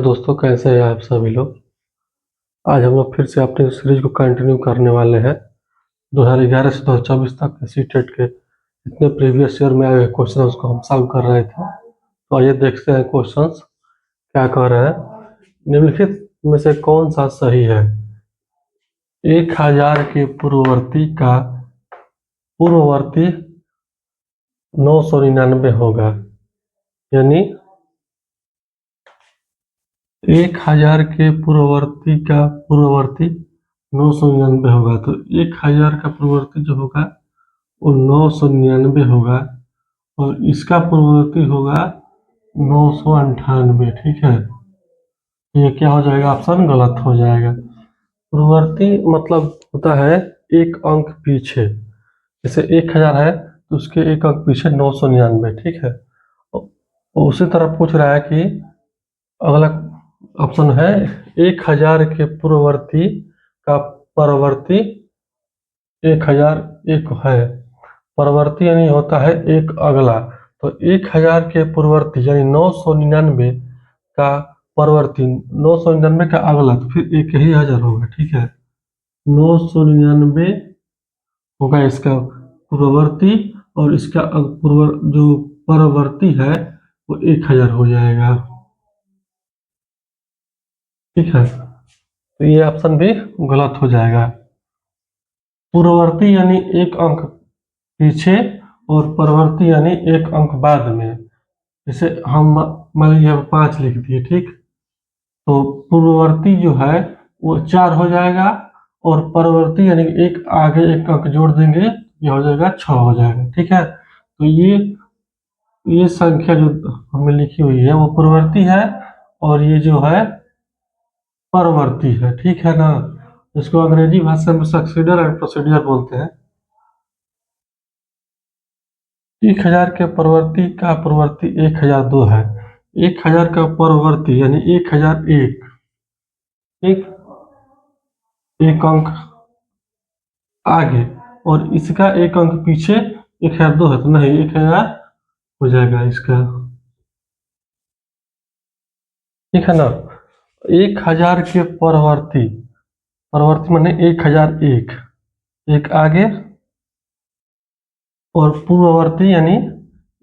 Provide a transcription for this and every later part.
दोस्तों, कैसे हैं आप सभी लोग। आज हम लोग फिर से अपनी सीरीज को कंटिन्यू करने वाले हैं। 2011 से 2024 तक के सीटेट के जितने प्रीवियस ईयर में आए हुए क्वेश्चन उसको हम सॉल्व कर रहे थे। तो आइए देखते हैं क्वेश्चंस क्या कह रहे हैं। निम्नलिखित में से कौन सा सही है। 1000 के पूर्ववर्ती का पूर्ववर्ती 999 होगा, यानी 1000 के पूर्ववर्ती का पूर्ववर्ती 999 होगा। तो 1000 का पूर्ववर्ती जो होगा वो 999 होगा और इसका पूर्ववर्ती होगा 998। ठीक है, ये क्या हो जाएगा, ऑप्शन गलत हो जाएगा। पूर्ववर्ती मतलब होता है एक अंक पीछे। जैसे 1000 है तो उसके एक अंक पीछे 999। ठीक है, और उसी तरह पूछ रहा है कि अगला ऑप्शन है 1000 के पूर्ववर्ती का परवर्ती 1001 है। परवर्ती यानी होता है एक अगला। तो 1000 के पूर्ववर्ती यानी 999 का परवर्ती 999 का अगला, तो फिर एक ही हजार होगा। ठीक है, 999 होगा इसका पूर्ववर्ती और इसका पूर्व जो परवर्ती है वो 1000 हो जाएगा। ठीक है, तो ये ऑप्शन भी गलत हो जाएगा। पूर्ववर्ती यानी एक अंक पीछे और परवर्ती यानी एक अंक बाद में। जैसे हम मान लीजिए 5 लिख दिए, ठीक, तो पूर्ववर्ती जो है वो 4 हो जाएगा और परवर्ती यानी एक आगे एक अंक जोड़ देंगे, ये हो जाएगा 6 हो जाएगा। ठीक है, तो ये संख्या जो हमें लिखी हुई है वो पूर्ववर्ती है और ये जो है परवर्ती है। ठीक है ना, इसको अंग्रेजी भाषा में सक्सीडर एंड प्रोसीडर बोलते हैं। 1000 के परवर्ती का पूर्ववर्ती 1002 है। 1000 का परवर्ती यानी 1001, एक एक अंक आगे और इसका एक अंक पीछे 1002 है, तो नहीं 1000 हो जाएगा इसका। ठीक है ना, 1000 के परवर्ती, परवर्ती माने 1001, एक आगे और पूर्ववर्ती यानी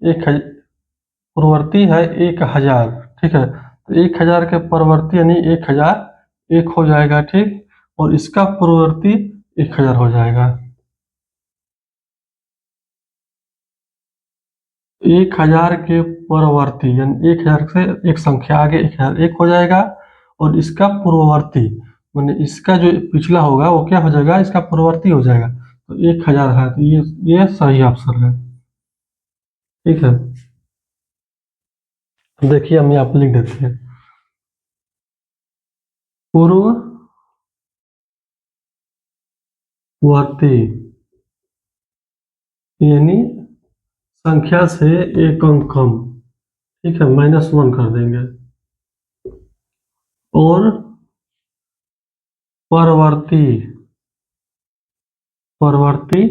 एक पूर्ववर्ती है 1000। ठीक है, तो 1000 के परवर्ती यानी 1000 एक हो जाएगा। ठीक, और इसका पूर्ववर्ती 1000 हो जाएगा। 1000 के परवर्ती यानी 1000 से एक संख्या आगे 1001 हो जाएगा और इसका पूर्ववर्ती माने इसका जो पिछला होगा वो क्या हो जाएगा, इसका पूर्ववर्ती हो जाएगा। तो 1000 है, तो ये सही ऑप्शन है। ठीक है, तो देखिए हम यहाँ पे लिख देते हैं पूर्ववर्ती यानी संख्या से एक अंक कम। ठीक है, -1 कर देंगे और परवर्ती, परवर्ती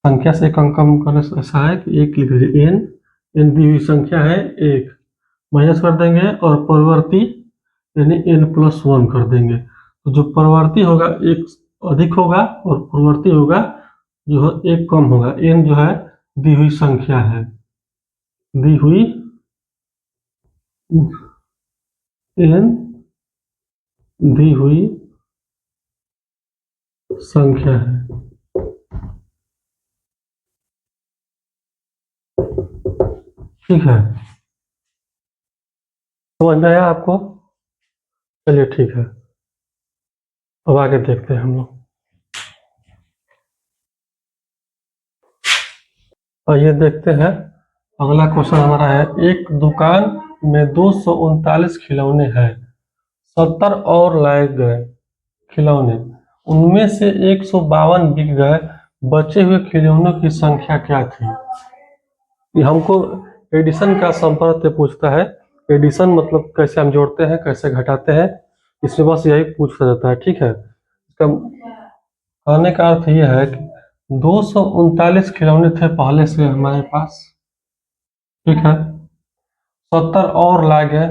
संख्या से एक अंक कम करने से ऐसा है कि एक लिख लीजिए, एन दी हुई संख्या है एक, माइनस कर देंगे और परवर्ती यानी n+1 कर देंगे। तो जो परवर्ती होगा एक अधिक होगा और पूर्ववर्ती होगा जो है एक कम होगा। n जो है दी हुई संख्या है, दी हुई n दी हुई संख्या है। ठीक है, समझ में आया आपको। चलिए ठीक है, अब आगे देखते हैं हम लोग। आइए देखते हैं, अगला क्वेश्चन हमारा है, एक दुकान में 239 खिलौने हैं, 70 और लाए गए खिलौने, उनमें से 152 बिक गए, बचे हुए खिलौनों की संख्या क्या थी। ये हमको एडिशन का संपर्क पूछता है। एडिशन मतलब कैसे हम जोड़ते हैं, कैसे घटाते हैं, इसमें बस यही पूछा जाता है। ठीक है, इसका कहने का अर्थ यह है कि 239 खिलौने थे पहले से हमारे पास। ठीक है, 70 और लागे,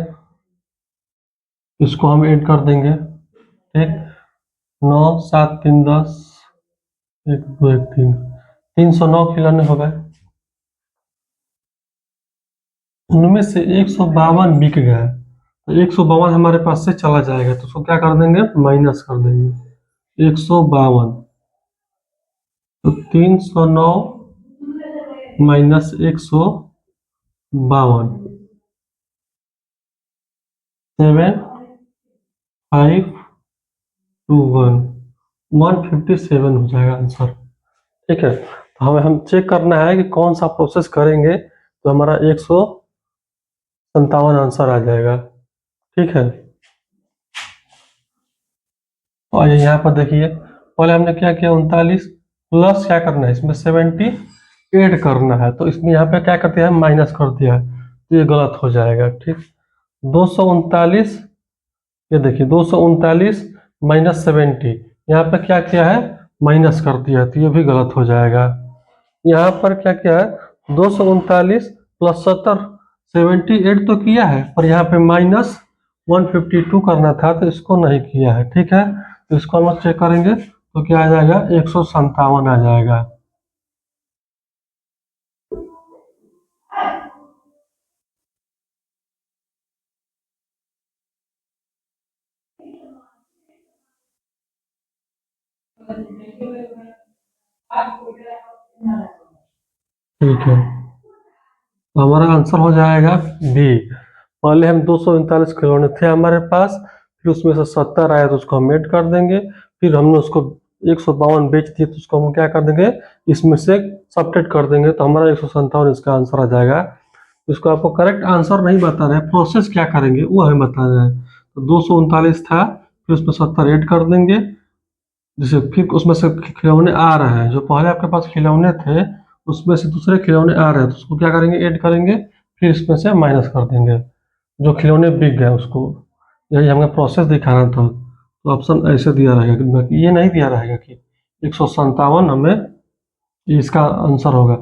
इसको हम ऐड कर देंगे। ठीक, 9 7 3 10, 1 2 1 3, 309 खिलौने हो गए। उनमें से 152 बिक गए, तो 152 हमारे पास से चला जाएगा, तो उसको क्या कर देंगे, माइनस कर देंगे। 152, तो 309 माइनस 152, 7 5 2 1, 157 हो जाएगा आंसर। ठीक है, तो हमें हम चेक करना है कि कौन सा प्रोसेस करेंगे तो हमारा 157 आंसर आ जाएगा। ठीक है, और यहाँ पर देखिए, पहले हमने क्या किया, 39 प्लस क्या करना है, इसमें 70 ऐड करना है, तो इसमें यहाँ पे क्या करते हैं, माइनस कर दिया है, तो ये गलत हो जाएगा। ठीक, 239, ये देखिए 239 माइनस 70, यहाँ पे क्या किया है, माइनस कर दिया है, तो ये भी गलत हो जाएगा। यहाँ पर क्या किया है, 239 प्लस 70, 78 तो किया है, पर यहाँ पे माइनस 152 करना था, तो इसको नहीं किया है। ठीक है, तो इसको हम चेक करेंगे, तो क्या आ जाएगा, 157 आ जाएगा। ठीक है, तो हमारा आंसर हो जाएगा बी। पहले हम 239 खिलौने थे हमारे पास, फिर उसमें से 70 आया तो उसको हम ऐड कर देंगे, फिर हमने उसको 152 बेच दिए, तो उसको हम क्या कर देंगे, इसमें से सब्ट्रैक्ट कर देंगे, तो हमारा 157 इसका आंसर आ जाएगा। इसको आपको करेक्ट आंसर नहीं बता रहे, प्रोसेस क्या करेंगे वो हमें बता रहे हैं। तो 239 था, फिर उसमें 70 ऐड कर देंगे, जैसे फिर उसमें से खिलौने आ रहे हैं, जो पहले आपके पास खिलौने थे उसमें से दूसरे खिलौने आ रहे हैं, तो उसको क्या करेंगे, ऐड करेंगे, फिर इसमें से माइनस कर देंगे, जो खिलौने बिक गए उसको। यही हमें प्रोसेस दिखाना था, तो ऑप्शन ऐसे दिया रहेगा कि ये नहीं दिया रहेगा कि 157 हमें इसका आंसर होगा।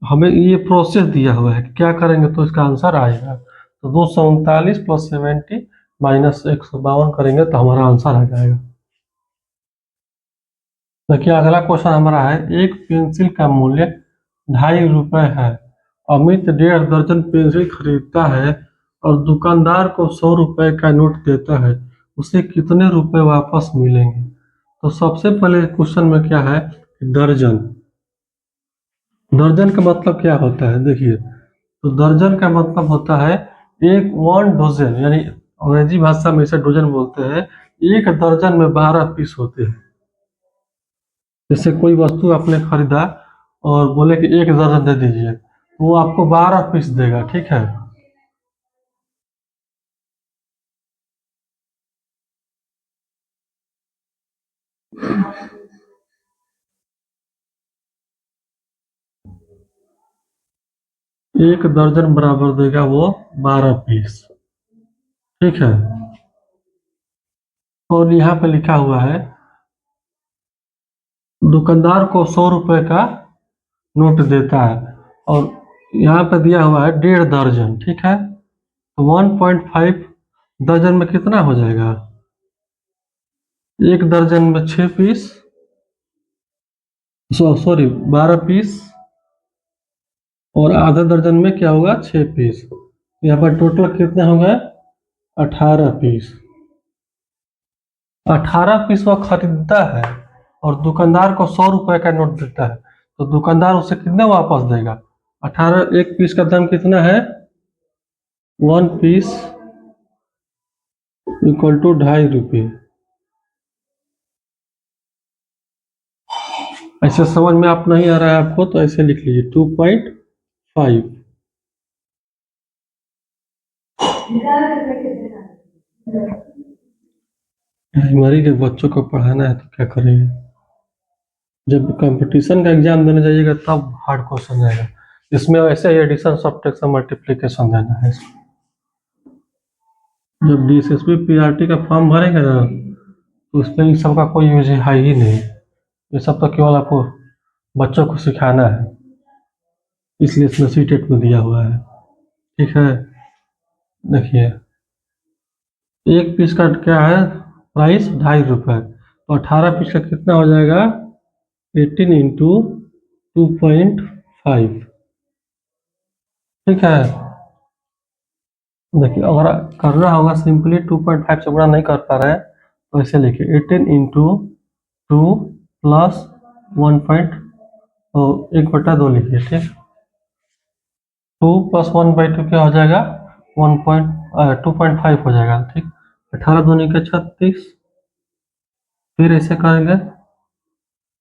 हमें ये प्रोसेस दिया हुआ है कि क्या करेंगे तो इसका आंसर आएगा। तो 239 प्लस 70 माइनस 152 करेंगे तो हमारा आंसर आ जाएगा। देखिए अगला क्वेश्चन हमारा है, एक पेंसिल का मूल्य 2.5 रुपये है। अमित 1.5 दर्जन पेंसिल खरीदता है और दुकानदार को 100 रुपये का नोट देता है, उसे कितने रुपए वापस मिलेंगे? तो सबसे पहले क्वेश्चन में क्या है, दर्जन। दर्जन का मतलब क्या होता है, देखिए, तो दर्जन का मतलब होता है एक, 1 डजन, यानी अंग्रेजी भाषा में इसे डजन बोलते हैं। एक दर्जन में 12 पीस होते हैं। जैसे कोई वस्तु आपने खरीदा और बोले कि 1 दर्जन दे दीजिए, तो वो आपको 12 पीस देगा। ठीक है, एक दर्जन बराबर देगा वो 12 पीस। ठीक है, और यहाँ पे लिखा हुआ है, दुकानदार को 100 रुपये का नोट देता है, और यहाँ पे दिया हुआ है 1.5 दर्जन। ठीक है, तो 1.5 दर्जन में कितना हो जाएगा, एक दर्जन में 6 पीस, सॉरी 12 पीस, और आधा दर्जन में क्या होगा, 6 पीस। यहाँ पर टोटल कितने हो गए, 18 पीस। 18 पीस वो खरीदता है और दुकानदार को 100 रुपये का नोट देता है, तो दुकानदार उसे कितने वापस देगा, 18, एक पीस का दाम कितना है, 1 पीस इक्वल टू 2.5 रुपये। ऐसे समझ में आप नहीं आ रहा है आपको, तो ऐसे लिख लीजिए 2.5। प्राइमरी के बच्चों को पढ़ाना है तो क्या करेंगे, जब कंपटीशन का एग्जाम देने जाइएगा तब हार्ड क्वेश्चन आएगा। इसमें वैसे ही एडिशन, सब्ट्रैक्शन, मल्टीप्लिकेशन देना है। जब DSSP PRT का फॉर्म भरेंगे ना, तो उसमें इन सब का कोई यूज है ही नहीं। ये सब तो केवल आपको बच्चों को सिखाना है, इसलिए इसमें सीटेट में दिया हुआ है। ठीक है, देखिए एक पीस का क्या है प्राइस 2.5 रुपये, तो 18 पीस का कितना हो जाएगा 18 इंटू 2.5। ठीक है, देखिए अगर करना होगा सिंपली 2.5 से गुणा नहीं कर पा रहे हैं तो ऐसे लिखिए 18 इंटू 2 प्लस 1 तो 1/2 लिखिए। ठीक, 2 + 1/2 क्या हो जाएगा 2.5 हो जाएगा। ठीक, 18 दूनी के 36, फिर ऐसे करेंगे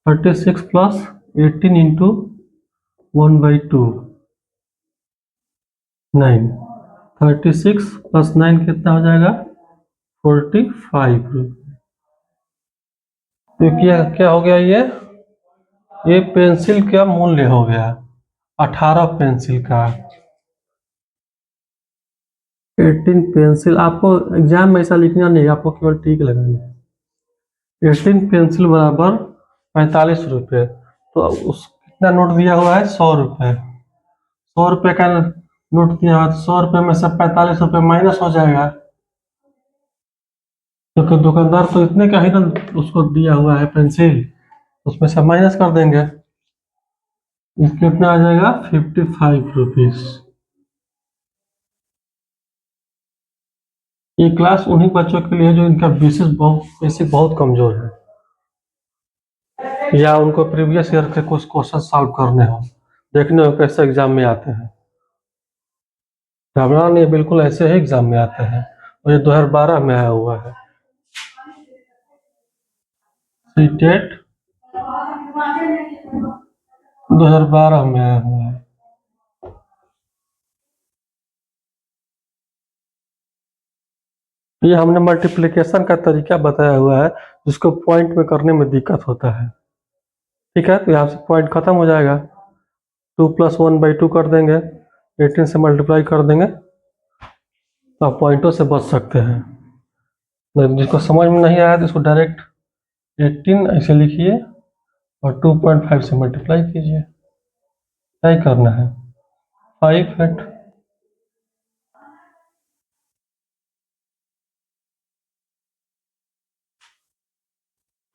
36 प्लस 18 इंटू 1/2 9, 36 + 9 कितना हो जाएगा 45 रुपये। तो क्या क्या हो गया ये पेंसिल का मूल्य हो गया 18 पेंसिल का। 18 पेंसिल आपको एग्जाम में ऐसा लिखना नहीं, आपको केवल टिक लगाना है। 18 पेंसिल बराबर 45 रुपये, तो उस कितना नोट दिया हुआ है 100 रुपये। 100 रुपये का नोट दिया हुआ है, तो 100 रुपये में से 45 रुपये माइनस हो जाएगा, क्योंकि दुकानदार तो इतने का ही ना उसको दिया हुआ है पेंसिल, उसमें से माइनस कर देंगे। इसके कितना आ जाएगा 55 रुपीज। ये क्लास उन्हीं बच्चों के लिए है जो इनका बेसिक बहुत कमजोर है, या उनको प्रीवियस ईयर के कुछ क्वेश्चन सॉल्व करने हो, देखने हो कैसे एग्जाम में आते हैं। घबराना नहीं, बिल्कुल ऐसे ही एग्जाम में आते हैं, और ये 2012 में आया हुआ है सीटेट, 2012 में आया हुआ है। ये हमने मल्टीप्लिकेशन का तरीका बताया हुआ है, जिसको पॉइंट में करने में दिक्कत होता है। ठीक है, तो यहाँ से पॉइंट खत्म हो जाएगा, 2 + 1/2 कर देंगे, 18 से मल्टीप्लाई कर देंगे, तो आप पॉइंटों से बच सकते हैं। जिसको समझ में नहीं आया तो इसको डायरेक्ट 18 ऐसे लिखिए और 2.5 से मल्टीप्लाई कीजिए, क्या ही करना है 5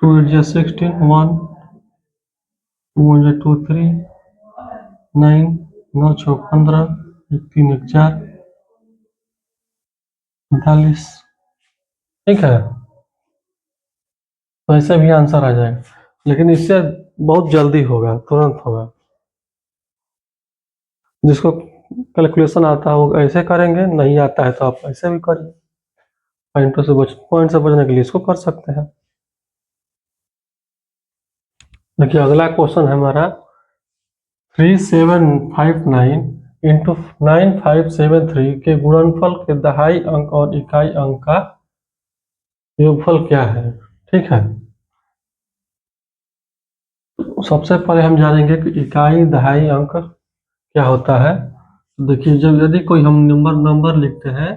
2 8 जा 16 1 2 1 जा 2 3 9 9 6 15 1 3 1 4 45। ठीक है, तो ऐसे भी आंसर आ जाएगा, लेकिन इससे बहुत जल्दी होगा, तुरंत होगा। जिसको कैलकुलेशन आता हो ऐसे करेंगे, नहीं आता है तो आप ऐसे भी करिए, पॉइंट से बचने के लिए इसको कर सकते हैं। देखिए अगला क्वेश्चन है हमारा 3759 इंटू 9573 के गुणनफल के दहाई अंक और इकाई अंक का योगफल क्या है। ठीक है, सबसे पहले हम जानेंगे कि इकाई दहाई अंक क्या होता है। तो देखिए जब यदि कोई हम नंबर लिखते हैं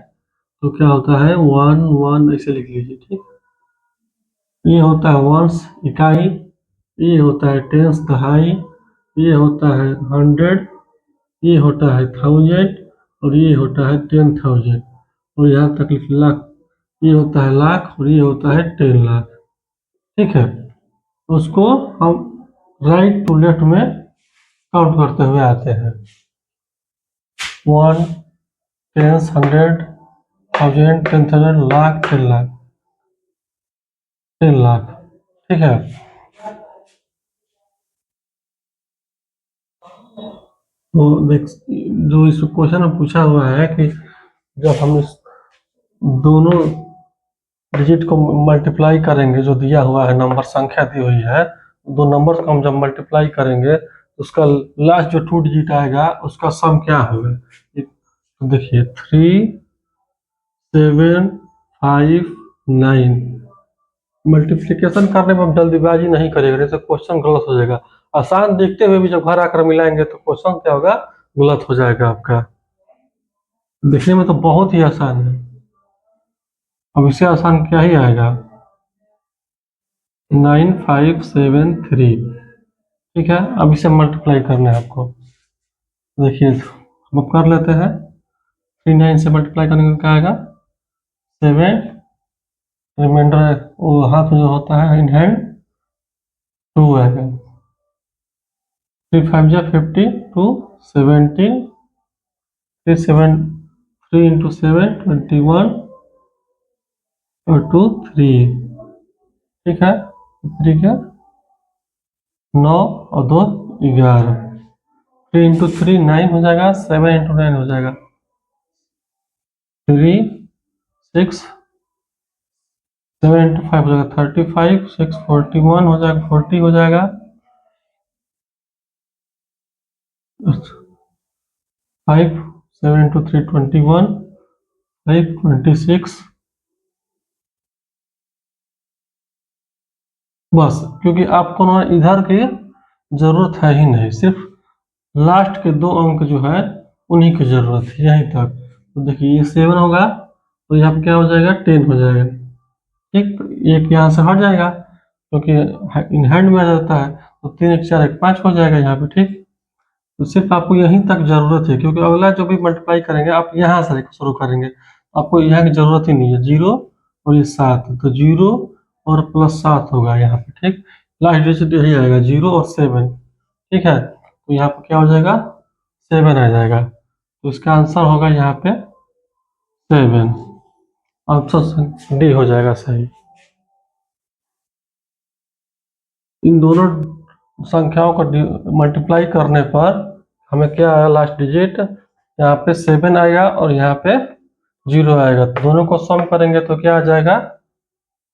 तो क्या होता है 1 1 ऐसे लिख लीजिए। ठीक, ये होता है वंस इकाई, ये होता है टेंस दहाई, ये होता है 100, ये होता है 1000, और ये होता है 10,000, और यहाँ तक लिख लाख, ये होता है लाख, और ये होता है 10 लाख। ठीक है, उसको हम राइट टू लेफ्ट में काउंट करते हुए आते हैं 1 टेंस 100 1000 10,000 लाख 10 लाख 10 लाख। ठीक है, तो देख जो इस क्वेश्चन में पूछा हुआ है कि जब हम इस दोनों डिजिट को मल्टीप्लाई करेंगे, जो दिया हुआ है नंबर संख्या दी हुई है, दो नंबर को हम जब मल्टीप्लाई करेंगे तो उसका लास्ट जो 2 डिजिट आएगा उसका सम क्या होगा। तो देखिए 3759 मल्टीप्लिकेशन करने में हम जल्दीबाजी नहीं करेंगे, नहीं तो क्वेश्चन गलत हो जाएगा। आसान देखते हुए भी जब घर आकर मिलाएंगे तो क्वेश्चन क्या होगा गलत हो जाएगा आपका। देखने में तो बहुत ही आसान है, अब इससे आसान क्या ही आएगा 9573। ठीक है, अब इसे मल्टीप्लाई करना है आपको। देखिए हम कर लेते हैं 9 से मल्टीप्लाई करने का क्या आएगा 7, रिमाइंडर वो हाथ में जो होता है इन हैंड 2 आएगा, 3 5 जा 50 2 17, 3 इंटू 7 21 और 2 3, ठीक है, 3 क्या 9 और 2 11, 3 इंटू 3 9 हो जाएगा, 7 इंटू 9 हो जाएगा 3 6, 7 इंटू 5 हो जाएगा 35, 6 41 हो जाएगा, 40 हो जाएगा, 5 7 इंटू 3 21, 5 26, बस क्योंकि आपको ना इधर की जरूरत है ही नहीं, सिर्फ लास्ट के 2 अंक जो है उन्हीं की जरूरत है यहीं तक। तो देखिए ये 7 होगा तो यहाँ पे क्या हो जाएगा 10 हो जाएगा, ठीक, तो एक यहाँ से हट जाएगा क्योंकि इन हैंड में आ जाता है, तो 3 1 4 1 5 हो जाएगा यहाँ पे, ठीक। तो सिर्फ आपको यहीं तक जरूरत है क्योंकि अगला जो भी मल्टीप्लाई करेंगे आप यहाँ से शुरू करेंगे, आपको यहाँ की जरूरत ही नहीं है, 0 और ये 7, तो 0 और प्लस 7 होगा यहाँ पे, ठीक। लास्ट डिजिट यही आएगा 0 और 7, ठीक है, तो यहाँ पे क्या हो जाएगा 7 आ जाएगा, तो इसका आंसर होगा यहाँ पे 7, ऑप्शन डी हो जाएगा सही। इन दोनों संख्याओं को मल्टीप्लाई करने पर हमें क्या आया लास्ट डिजिट, यहाँ पे 7 आएगा और यहाँ पे 0 आएगा, तो दोनों को सम करेंगे तो क्या आ जाएगा,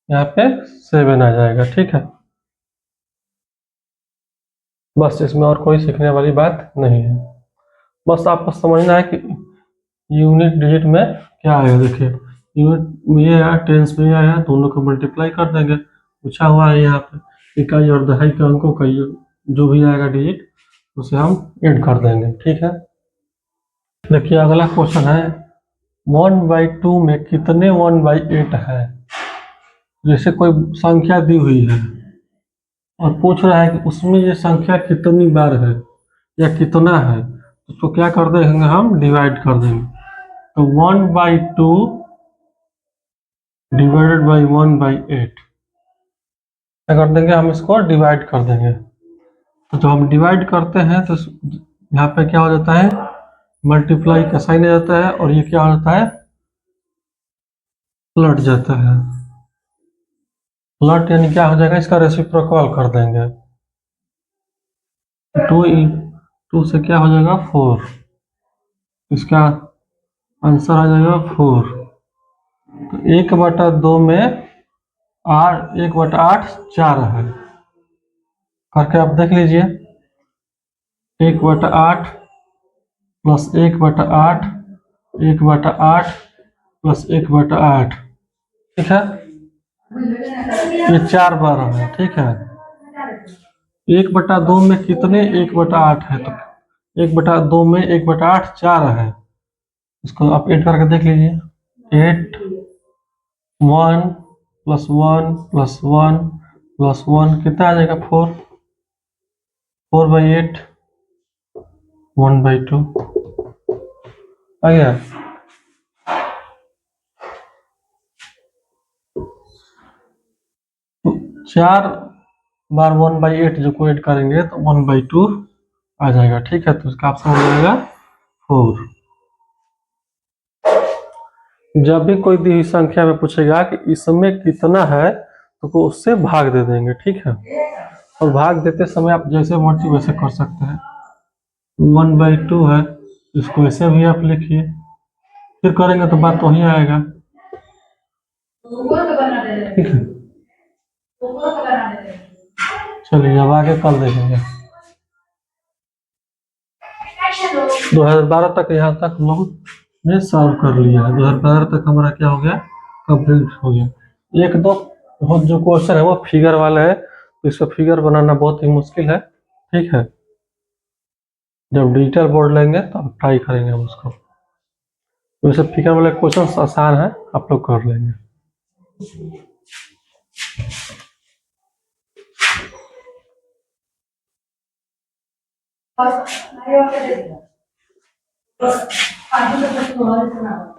यहाँ पे 7 आ जाएगा, ठीक है। बस इसमें और कोई सीखने वाली बात नहीं है, बस आपको समझना है कि यूनिट डिजिट में क्या आएगा। देखिए यूनिट में ये आया, टेंस में ये आया, दोनों को मल्टीप्लाई कर देंगे, पूछा हुआ है यहाँ पे इकाई और दहाई के अंकों का जो भी आएगा डिजिट उसे हम ऐड कर देंगे, ठीक है। देखिए अगला क्वेश्चन है 1/2 में कितने 1/8 है। जैसे कोई संख्या दी हुई है और पूछ रहा है कि उसमें ये संख्या कितनी बार है या कितना है, तो उसको क्या कर देंगे हम डिवाइड कर देंगे, तो 1/2 डिवाइडेड बाई 1/8 क्या कर देंगे हम इसको डिवाइड कर देंगे, तो जब हम डिवाइड करते हैं तो यहाँ पे क्या हो जाता है मल्टीप्लाई का साइन आ जाता है और ये क्या हो जाता है पलट जाता है, प्लट यानी क्या हो जाएगा इसका रेसिप्रोकल कर देंगे, 2 से क्या हो जाएगा 4, इसका आंसर आ जाएगा 4, तो 1/2 में 1/8 4 है, करके आप देख लीजिए 1/8 प्लस 1/8 1/8 प्लस 1/8, ठीक है, ये 4 बार है, ठीक है। 1/2 में कितने 1/8 है, तो 1/2 में 1/8 4 है, इसको आप ऐड करके देख लीजिए 8 1 प्लस 1 प्लस 1 प्लस 1 कितना आ जाएगा 4, 4/8 1/2 आ गया। तो 4 बार 1/8 जो को ऐड करेंगे तो 1/2 आ जाएगा, ठीक है, तो इसका ऑप्शन हो जाएगा 4। जब भी कोई दी हुई संख्या में पूछेगा कि इसमें कितना है तो को उससे भाग दे देंगे, ठीक है, और भाग देते समय आप जैसे मर्जी वैसे कर सकते हैं, 1/2 है इसको ऐसे भी आप लिखिए, फिर करेंगे तो बात वही आएगा, ठीक है। चलिए अब आगे कल देखेंगे। 2012 तक यहाँ तक हम लोग ने सॉल्व कर लिया है, 2012 तक हमारा क्या हो गया कंप्लीट हो गया। एक दो जो क्वेश्चन है वो फिगर वाला है, तो इसका फिगर बनाना बहुत ही मुश्किल है, ठीक है, जब डिजिटल बोर्ड लेंगे तो आप ट्राई करेंगे हम उसको, वैसे फिगर वाले क्वेश्चन आसान है आप लोग कर लेंगे। पार्टी तो कुछ और सुना